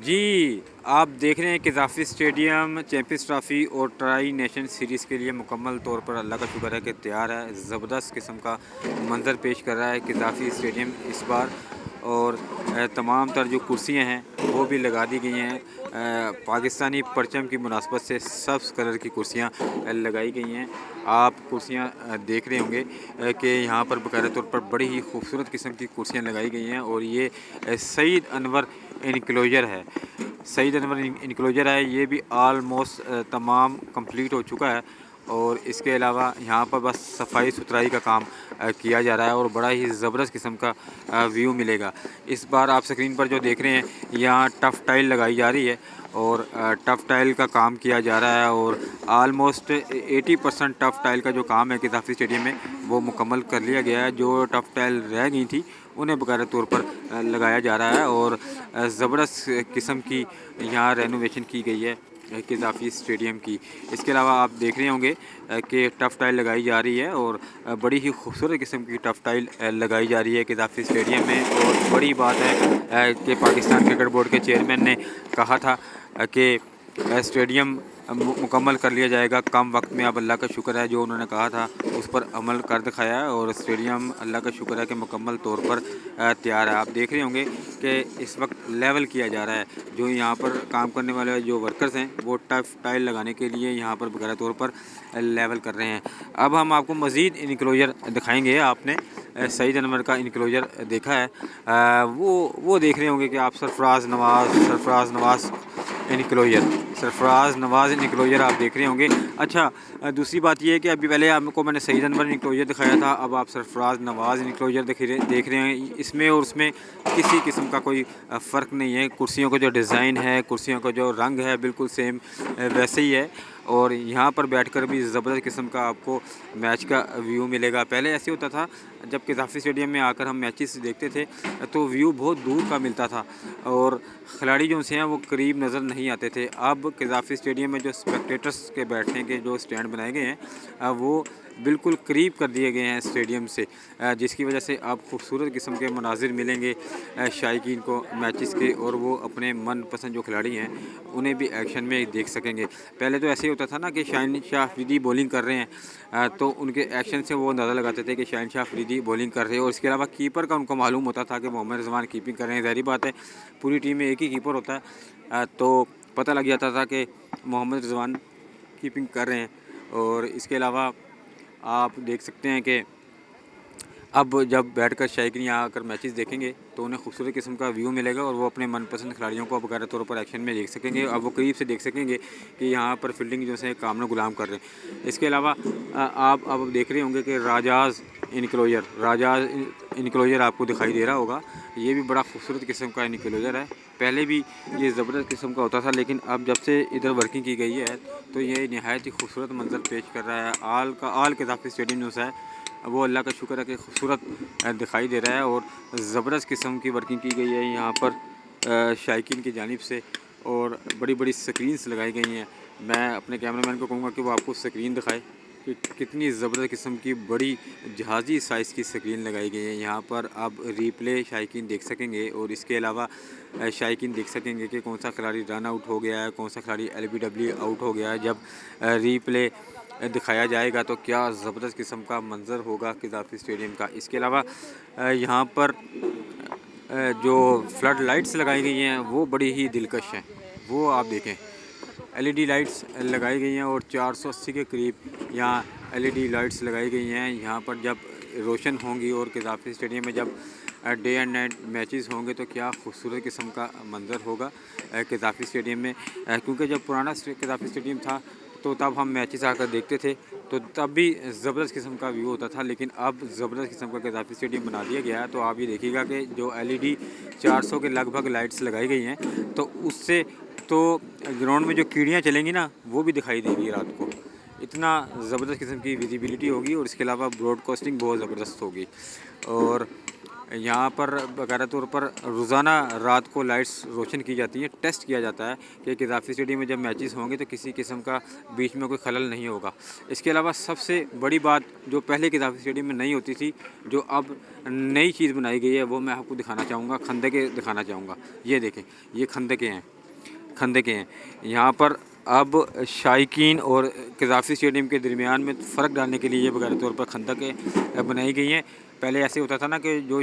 जी, आप देख रहे हैं कज़ाफ़ी स्टेडियम चैंपियंस ट्रॉफ़ी और ट्राई नेशन सीरीज़ के लिए मुकम्मल तौर पर अल्लाह का शुक्र है कि तैयार है। ज़बरदस्त किस्म का मंज़र पेश कर रहा है कज़ाफ़ी स्टेडियम इस बार। और तमाम तर जो कुर्सियाँ हैं वो भी लगा दी गई हैं। पाकिस्तानी परचम की मुनासबत से सब्ज़ कलर की कुर्सियाँ लगाई गई हैं। आप कुर्सियाँ देख रहे होंगे कि यहाँ पर बाकायदा तौर पर बड़ी ही खूबसूरत किस्म की कुर्सियाँ लगाई गई हैं। और ये सईद अनवर इनक्लोजर है। सईद अनवर इनक्लोजर है, ये भी ऑलमोस्ट तमाम कंप्लीट हो चुका है। और इसके अलावा यहाँ पर बस सफाई सुथराई का काम किया जा रहा है और बड़ा ही ज़बरदस्त किस्म का व्यू मिलेगा। इस बार आप स्क्रीन पर जो देख रहे हैं, यहाँ टफ़ टाइल लगाई जा रही है और टफ़ टाइल का काम किया जा रहा है। और ऑलमोस्ट 80% टफ़ टाइल का जो काम है कज़ाफ़ी स्टेडियम में वो मुकम्मल कर लिया गया है। जो टफ़ टाइल रह गई थी उन्हें बाकायदा तौर पर लगाया जा रहा है। और ज़बरदस्त किस्म की यहाँ रेनोवेशन की गई है कज़ाफ़ी स्टेडियम की। इसके अलावा आप देख रहे होंगे कि टफ़ टाइल लगाई जा रही है और बड़ी ही खूबसूरत किस्म की टफ़ टाइल लगाई जा रही है कज़ाफ़ी स्टेडियम में। और बड़ी बात है कि पाकिस्तान क्रिकेट बोर्ड के चेयरमैन ने कहा था कि स्टेडियम मुकम्मल कर लिया जाएगा कम वक्त में। अब अल्लाह का शुक्र है जो उन्होंने कहा था उस पर अमल कर दिखाया है और स्टेडियम अल्लाह का शुक्र है कि मुकम्मल तौर पर तैयार है। आप देख रहे होंगे कि इस वक्त लेवल किया जा रहा है। जो यहाँ पर काम करने वाले जो वर्कर्स हैं वो टफ टाइल लगाने के लिए यहाँ पर बकायदा तौर पर लेवल कर रहे हैं। अब हम आपको मज़ीद इनक्लोजर दिखाएंगे। आपने सईद अनवर का इनक्लोजर देखा है, वो देख रहे होंगे कि आप सरफराज नवाज़ इनक्लोजर सरफराज नवाज़ इनक्लोजर आप देख रहे होंगे। अच्छा, दूसरी बात ये है कि अभी पहले आपको मैंने सईद अनवर इनक्लोजर दिखाया था, अब आप सरफराज नवाज़ इनक्लोजर देख रहे हैं। इसमें और उसमें किसी किस्म का कोई फ़र्क नहीं है। कुर्सियों का जो डिज़ाइन है, कुर्सियों का जो रंग है बिल्कुल सेम वैसे ही है। और यहाँ पर बैठकर भी ज़बरदस्त किस्म का आपको मैच का व्यू मिलेगा। पहले ऐसे होता था जब कज़ाफ़ी स्टेडियम में आकर हम मैचेस देखते थे तो व्यू बहुत दूर का मिलता था और खिलाड़ी जो से हैं वो करीब नज़र नहीं आते थे। अब कज़ाफ़ी स्टेडियम में जो स्पेक्टेटर्स के बैठने के जो स्टैंड बनाए गए हैं वो बिल्कुल करीब कर दिए गए हैं स्टेडियम से, जिसकी वजह से आप खूबसूरत किस्म के मनाजिर मिलेंगे शायकीन को मैचेस के। और वो अपने मनपसंद जो खिलाड़ी हैं उन्हें भी एक्शन में देख सकेंगे। पहले तो ऐसे ही होता था ना कि शाहिन शाह अफरीदी बॉलिंग कर रहे हैं तो उनके एक्शन से वो अंदाज़ा लगाते थे कि शाहिन शाह अफरीदी बॉलिंग कर रहे हैं। और इसके अलावा कीपर का उनको मालूम होता था कि मोहम्मद रिजवान कीपिंग कर रहे हैं। ज़ाहिर बात है पूरी टीम में एक ही कीपर होता है, तो पता लग जाता था कि मोहम्मद रिजवान कीपिंग कर रहे हैं। और इसके अलावा आप देख सकते हैं कि अब जब बैठकर शायकीन यहाँ आकर मैचेस देखेंगे तो उन्हें खूबसूरत किस्म का व्यू मिलेगा और वो अपने मनपसंद खिलाड़ियों को बकायदा तौर पर एक्शन में देख सकेंगे। अब वो करीब से देख सकेंगे कि यहाँ पर फील्डिंग जो है कामना गुलाम कर रहे हैं। इसके अलावा आप अब देख रहे होंगे कि राजाज इनक्लोजर आपको दिखाई दे रहा होगा। ये भी बड़ा खूबसूरत किस्म का इनक्लोजर है। पहले भी ये ज़बरदस्त किस्म का होता था लेकिन अब जब से इधर वर्किंग की गई है तो ये नहायत ही खूबसूरत मंजर पेश कर रहा है। आल कज़ाफ़ी स्टेडियम जो है वो अल्लाह का शुक्र है कि खूबसूरत दिखाई दे रहा है और ज़बरदस्त किस्म की वर्किंग की गई है यहाँ पर शायकीन की जानिब से। और बड़ी बड़ी स्क्रीन्स लगाई गई हैं। मैं अपने कैमरामैन को कहूँगा कि वो आपको स्क्रीन दिखाए कि कितनी ज़बरदस्त किस्म की बड़ी जहाज़ी साइज़ की स्क्रीन लगाई गई है। यहाँ पर आप रीप्ले शायकीन देख सकेंगे और इसके अलावा शायकीन देख सकेंगे कि कौन सा खिलाड़ी रन आउट हो गया है, कौन सा खिलाड़ी LBW आउट हो गया है। जब रीप्ले दिखाया जाएगा तो क्या ज़बरदस्त किस्म का मंज़र होगा कज़ाफ़ी स्टेडियम का। इसके अलावा यहाँ पर जो फ्लड लाइट्स लगाई गई हैं वो बड़ी ही दिलकश हैं। वो आप देखें LED लाइट्स लगाई गई हैं और 480 के करीब यहाँ LED लाइट्स लगाई गई हैं। यहाँ पर जब रोशन होंगी और कज़ाफ़ी स्टेडियम में जब डे एंड नाइट मैचेस होंगे तो क्या खूबसूरत किस्म का मंज़र होगा कज़ाफ़ी स्टेडियम में। क्योंकि जब पुराना कज़ाफ़ी स्टेडियम था तो तब हम मैचेस आकर देखते थे तो तब भी ज़बरदस्त किस्म का व्यू होता था। लेकिन अब ज़बरदस्त किस्म का कज़ाफ़ी स्टेडियम बना दिया गया है तो आप ये देखिएगा कि जो LED 400 के लगभग लाइट्स लगाई गई हैं तो उससे तो ग्राउंड में जो कीड़ियाँ चलेंगी ना वो भी दिखाई देगी रात को। इतना ज़बरदस्त किस्म की विजिबिलिटी होगी और इसके अलावा ब्रॉडकास्टिंग बहुत ज़बरदस्त होगी। और यहाँ पर बाकायदा तौर पर रोज़ाना रात को लाइट्स रोशन की जाती हैं, टेस्ट किया जाता है कि क़ज़ाफ़ी स्टेडियम में जब मैचेस होंगे तो किसी किस्म का बीच में कोई खलल नहीं होगा। इसके अलावा सबसे बड़ी बात जो पहले क़ज़ाफ़ी स्टेडियम में नहीं होती थी, जो अब नई चीज़ बनाई गई है, वो मैं आपको दिखाना चाहूँगा, खंदकें दिखाना चाहूँगा। ये देखें, ये खंदकें हैं। यहाँ पर अब शायकीन और क़ज़ाफ़ी स्टेडियम के दरमियान में फ़र्क डालने के लिए ये बाकायदा तौर पर खंदकें बनाई गई हैं। पहले ऐसे होता था ना कि जो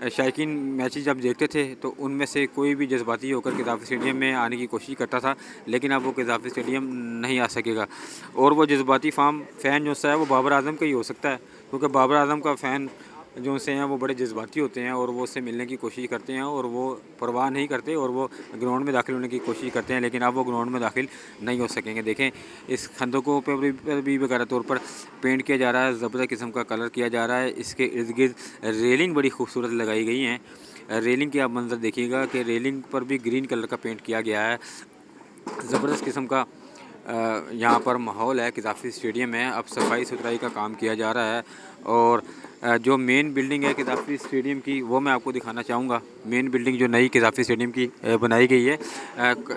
शायकीन मैचेस जब देखते थे तो उनमें से कोई भी जज्बाती होकर क़ज़ाफ़ी स्टेडियम में आने की कोशिश करता था, लेकिन अब वो क़ज़ाफ़ी स्टेडियम नहीं आ सकेगा। और वो जज्बाती फ़ैन जो सा है वो बाबर आज़म का ही हो सकता है, क्योंकि बाबर आज़म का फ़ैन जो से हैं वो बड़े जज्बाती होते हैं और वो उससे मिलने की कोशिश करते हैं और वो परवाह नहीं करते और वो ग्राउंड में दाखिल होने की कोशिश करते हैं, लेकिन अब वो ग्राउंड में दाखिल नहीं हो सकेंगे। देखें, इस खंदकों पर भी वगैरह तौर पर पेंट किया जा रहा है, ज़बरदस्त किस्म का कलर किया जा रहा है। इसके इर्द-गिर्द रेलिंग बड़ी खूबसूरत लगाई गई हैं। रेलिंग के आप मंज़र देखिएगा कि रेलिंग पर भी ग्रीन कलर का पेंट किया गया है। ज़बरदस्त किस्म का यहाँ पर माहौल है, क़ज़ाफ़ी स्टेडियम है। अब सफाई सुथराई का काम किया जा रहा है और जो मेन बिल्डिंग है क़ज़ाफ़ी स्टेडियम की, वो मैं आपको दिखाना चाहूँगा। मेन बिल्डिंग जो नई क़ज़ाफ़ी स्टेडियम की बनाई गई है,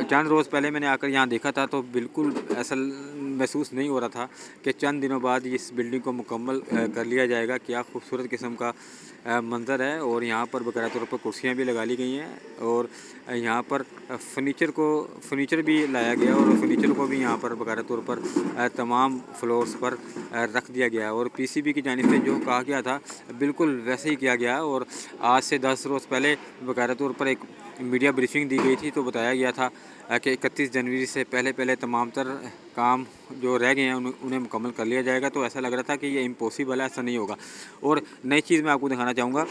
चंद रोज़ पहले मैंने आकर यहाँ देखा था तो बिल्कुल ऐसा महसूस नहीं हो रहा था कि चंद दिनों बाद इस बिल्डिंग को मुकम्मल कर लिया जाएगा। क्या खूबसूरत किस्म का मंज़र है और यहाँ पर बाकायदा तौर पर कुर्सियाँ भी लगा ली गई हैं और यहाँ पर फ़र्नीचर भी लाया गया और फ़र्नीचर को भी यहाँ पर बाकायदा तौर पर तमाम फ्लोर्स पर रख दिया गया और पीसीबी की जानिब से जो कहा गया था बिल्कुल वैसे ही किया गया। और आज से 10 रोज़ पहले बाकायदा तौर पर एक मीडिया ब्रीफिंग दी गई थी तो बताया गया था कि 31 जनवरी से पहले तमाम तर काम जो रह गए हैं उन्हें मुकम्मल कर लिया जाएगा। तो ऐसा लग रहा था कि ये इम्पॉसिबल है, ऐसा नहीं होगा। और नई चीज़ मैं आपको दिखाना चाहूँगा,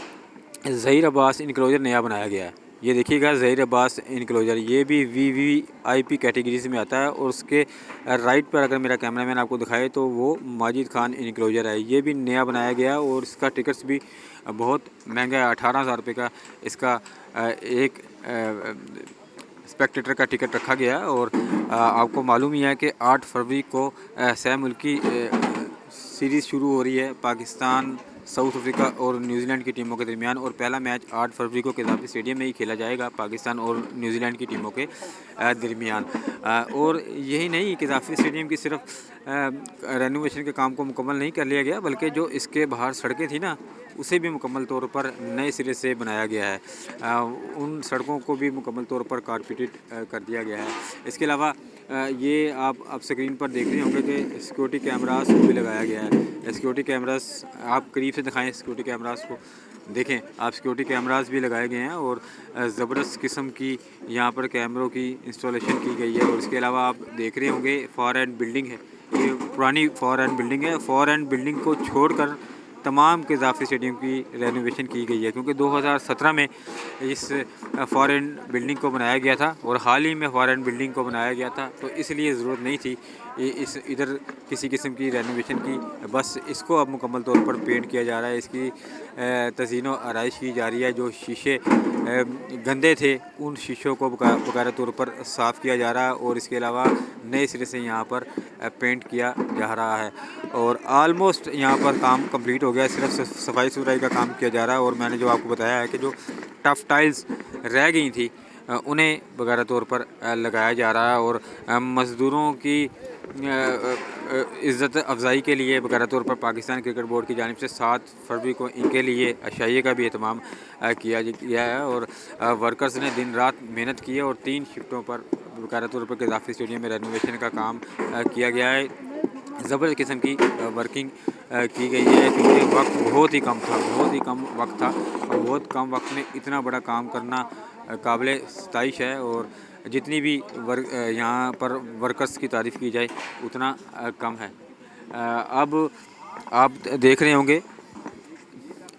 ज़हीर अब्बास इनक्लोजर नया बनाया गया है। ये देखिएगा, ज़हीर अब्बास इनक्लोजर, ये भी वीवीआईपी कैटेगरीज़ में आता है और उसके राइट पर अगर मेरा कैमरामैन आपको दिखाए तो वो माजिद खान इनक्लोजर है। ये भी नया बनाया गया है और इसका टिकट्स भी बहुत महंगा है, 18,000 रुपये का इसका एक स्पेक्टेटर का टिकट रखा गया है। और आपको मालूम ही है कि 8 फरवरी को सह मुल्की सीरीज़ शुरू हो रही है पाकिस्तान, साउथ अफ्रीका और न्यूजीलैंड की टीमों के दरमियान और पहला मैच 8 फरवरी को क़ज़ाफ़ी स्टेडियम में ही खेला जाएगा पाकिस्तान और न्यूजीलैंड की टीमों के दरमियान। और यही नहीं, क़ज़ाफ़ी स्टेडियम की सिर्फ रेनोवेशन के काम को मुकम्मल नहीं कर लिया गया, बल्कि जो इसके बाहर सड़कें थी ना, उसे भी मुकम्मल तौर पर नए सिरे से बनाया गया है। उन सड़कों को भी मुकम्मल तौर पर कारपेटेड कर दिया गया है। इसके अलावा ये आप स्क्रीन पर देख रहे होंगे कि सिक्योरिटी कैमरास को भी लगाया गया है। सिक्योरिटी कैमरास आप करीब से दिखाएं, सिक्योरिटी कैमरास को देखें आप, सिक्योरिटी कैमरास भी लगाए गए हैं और ज़बरदस्त किस्म की यहाँ पर कैमरों की इंस्टॉलेशन की गई है। और इसके अलावा आप देख रहे होंगे फॉर एंड बिल्डिंग है, ये पुरानी फॉर एंड बिल्डिंग है। फॉर एंड बिल्डिंग को छोड़कर तमाम क़ज़ाफ़ी स्टेडियम की रेनोवेशन की गई है, क्योंकि 2017 में इस फॉरेन बिल्डिंग को बनाया गया था और हाल ही में फॉरेन बिल्डिंग को बनाया गया था, तो इसलिए ज़रूरत नहीं थी इस इधर किसी किस्म की रेनोवेशन की। बस इसको अब मुकम्मल तौर पर पेंट किया जा रहा है, इसकी तज़ीन व आराइश की जा रही है। जो शीशे गंदे थे उन शीशों को बाकायदा तौर पर साफ़ किया जा रहा है और इसके अलावा नए सिरे से यहाँ पर पेंट किया जा रहा है और आलमोस्ट यहाँ पर काम कंप्लीट हो गया है। सिर्फ सफाई सुथराई का काम किया जा रहा है और मैंने जो आपको बताया है कि जो टफ़ टाइल्स रह गई थी उन्हें बाकायदा तौर पर लगाया जा रहा है और मज़दूरों की इज़्ज़त अफ़ज़ाई के लिए बाकायदा तौर पर पाकिस्तान क्रिकेट बोर्ड की जानिब से 7 फरवरी को इनके लिए अशाइये का भी एहतमाम किया गया है और वर्कर्स ने दिन रात मेहनत की है और 3 शिफ्टों पर बाकायदा तौर पर क़ज़ाफ़ी स्टेडियम में रेनोवेशन का काम किया गया है। ज़बरदस्त किस्म की वर्किंग की गई है, क्योंकि वक्त बहुत ही कम वक्त था और बहुत कम वक्त में इतना बड़ा काम करना काबिल सताइश है। और जितनी भी यहाँ पर वर्कर्स की तारीफ़ की जाए उतना कम है। अब आप देख रहे होंगे,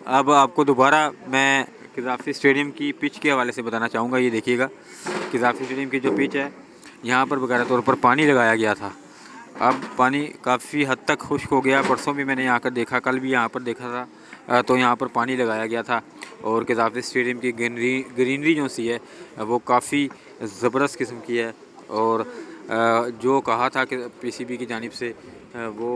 अब आपको दोबारा मैं क़ज़ाफ़ी स्टेडियम की पिच के हवाले से बताना चाहूँगा। ये देखिएगा, क़ज़ाफ़ी स्टेडियम की जो पिच है, यहाँ पर बाकायदा तौर पर पानी लगाया गया था। अब पानी काफ़ी हद तक खुश्क हो गया। परसों भी मैंने यहाँ कर देखा, कल भी यहाँ पर देखा था, तो यहाँ पर पानी लगाया गया था और क़ज़ाफ़ी स्टेडियम की ग्रीनरी जो सी है वो काफ़ी ज़बरदस्त किस्म की है। और जो कहा था कि पीसीबी की जानिब से वो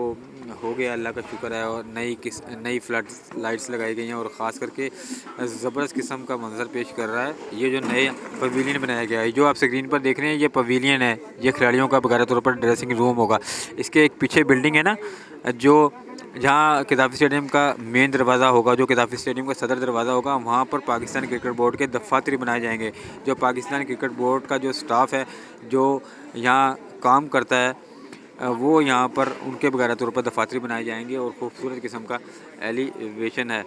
हो गया, अल्लाह का शुक्र है। और नई फ्लड लाइट्स लगाई गई हैं और ख़ास करके ज़बरदस्त किस्म का मंजर पेश कर रहा है ये जो नए पवेलियन बनाया गया है। जो आप स्क्रीन पर देख रहे हैं ये पवेलियन है, ये खिलाड़ियों का बकायदा तौर पर ड्रेसिंग रूम होगा। इसके एक पीछे बिल्डिंग है ना, जो जहाँ किदाफी स्टेडियम का मेन दरवाज़ा होगा, जो किदाफी स्टेडियम का सदर दरवाज़ा होगा, वहाँ पर पाकिस्तान क्रिकेट बोर्ड के दफातर बनाए जाएंगे। जो पाकिस्तान क्रिकेट बोर्ड का जो स्टाफ है, जो यहाँ काम करता है, वो यहाँ पर उनके बकायदा तौर पर दफातर बनाए जाएंगे और ख़ूबसूरत किस्म का एलिवेशन है।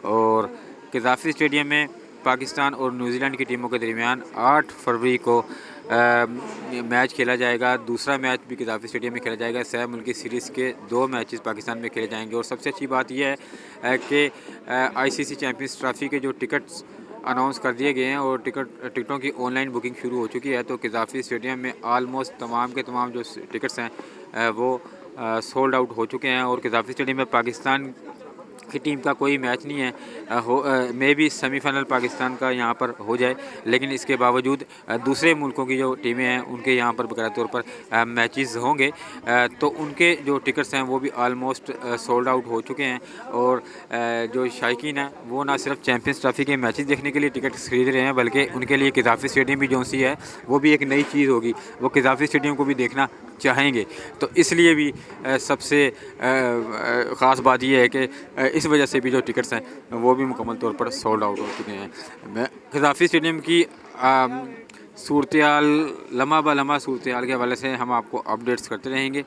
और किदाफी स्टेडियम में पाकिस्तान और न्यूजीलैंड की टीमों के दरमियान 8 फरवरी को मैच खेला जाएगा। दूसरा मैच भी किदाफी स्टेडियम में खेला जाएगा। 6 मुल्की सीरीज़ के 2 मैचेस पाकिस्तान में खेले जाएंगे। और सबसे अच्छी बात यह है कि आईसीसी चैम्पियंस ट्रॉफ़ी के जो टिकट्स अनाउंस कर दिए गए हैं और टिकटों की ऑनलाइन बुकिंग शुरू हो चुकी है। तो किदाफी स्टेडियम में आलमोस्ट तमाम के तमाम जो टिकट्स हैं वो सोल्ड आउट हो चुके हैं। और किदाफी स्टेडियम में पाकिस्तान की टीम का कोई मैच नहीं है। मे भी सेमीफाइनल पाकिस्तान का यहाँ पर हो जाए, लेकिन इसके बावजूद दूसरे मुल्कों की जो टीमें हैं उनके यहाँ पर बकायदा तौर पर मैचेस होंगे। तो उनके जो टिकट्स हैं वो भी आलमोस्ट सोल्ड आउट हो चुके हैं। और जो शायकीन हैं वो ना सिर्फ चैम्पियंस ट्रॉफ़ी के मैचेस देखने के लिए टिकट खरीद रहे हैं, बल्कि उनके लिए किदाफी स्टेडियम भी जो सी है वो भी एक नई चीज़ होगी। वो किदाफी स्टेडियम को भी देखना चाहेंगे। तो इसलिए भी सबसे ख़ास बात यह है कि इस वजह से भी जो टिकट्स हैं वो भी मुकम्मल तौर पर सोल्ड आउट हो चुके हैं। किदाफी स्टेडियम की सूरत-ए-हाल लम्हा ब लम्हा सूरत-ए-हाल के हवाले से हम आपको अपडेट्स करते रहेंगे।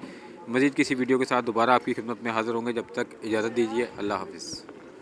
मज़ीद किसी वीडियो के साथ दोबारा आपकी खिदमत में हाज़िर होंगे। जब तक इजाज़त दीजिए, अल्लाह हाफ़िज़।